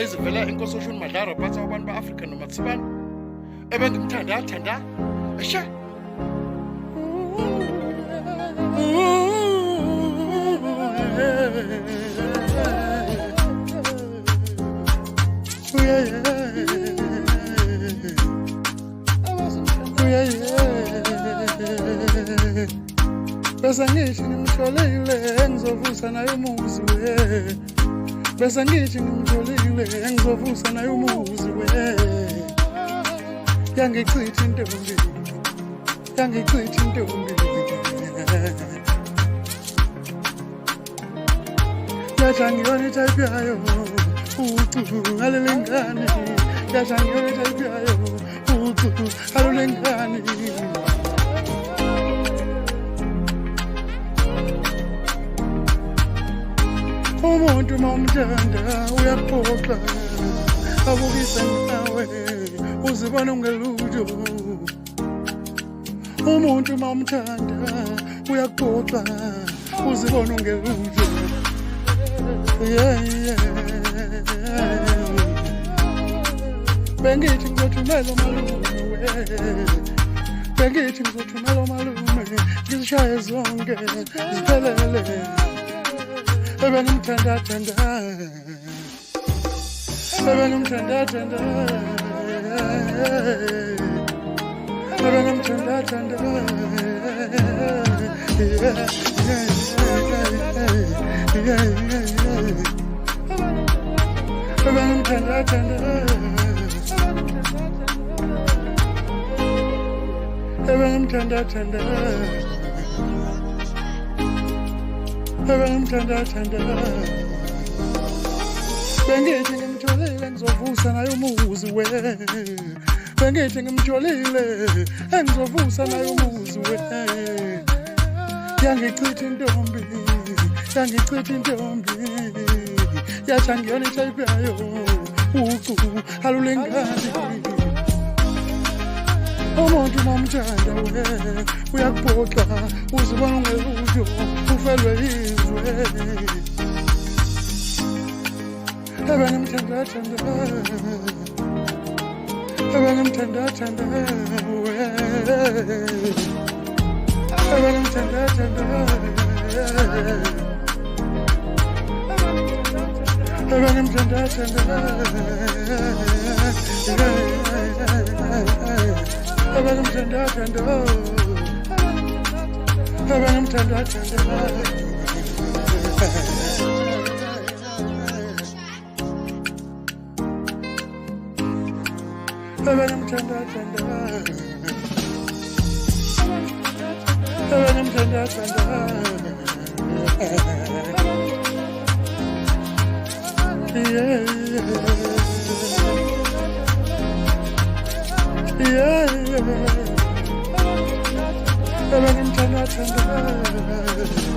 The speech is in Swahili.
ezivela enkosazweni Madlara phatha abantu ba-Afrika noma Tsibane ebengimthanda esha bese ngithi ngimtholile engizovusa naye umuzi we bese ngithi ngimtholile engizovusa naye umuzi we yangichitha intombi yaja ngiyona itype yayo ucu ngalelengane yaja ngiyona itype yayo ucu ngalelengane umuntu mawumthanda uyaphoqa abukisa ngawe uzibona ungelutho umuntu mawumthanda uyaphoqa uzibona ungelutho bengithi ngizothumela umalume bengithi ngizothumela umalume ngizishaye zonke ziphelele ebengimthanda bengithi ngimtholile ngizovusa naye umuzi we bengithi ngimtholile engizovusa naye umuzi we yangichitha intombi yathi angiyona itype yayo ucu alulengani umuntu mamthanda we uyakuphoqa uzibona ungelutho ufelwe yizwe ebengimthanda yeah.